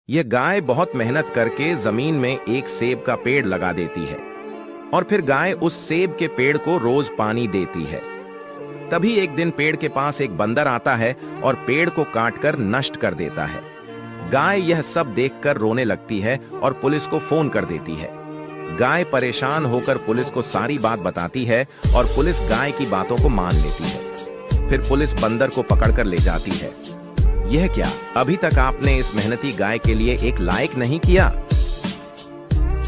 यह गाय बहुत मेहनत करके जमीन में एक सेब का पेड़ लगा देती है और फिर गाय उस सेब के पेड़ को रोज पानी देती है। तभी एक दिन पेड़ के पास एक बंदर आता है और पेड़ को काटकर नष्ट कर देता है। गाय यह सब देखकर रोने लगती है और पुलिस को फोन कर देती है। गाय परेशान होकर पुलिस को सारी बात बताती है और पुलिस गाय की बातों को मान लेती है। फिर पुलिस बंदर को पकड़कर ले जाती है। यह क्या, अभी तक आपने इस मेहनती गाय के लिए एक लाइक नहीं किया?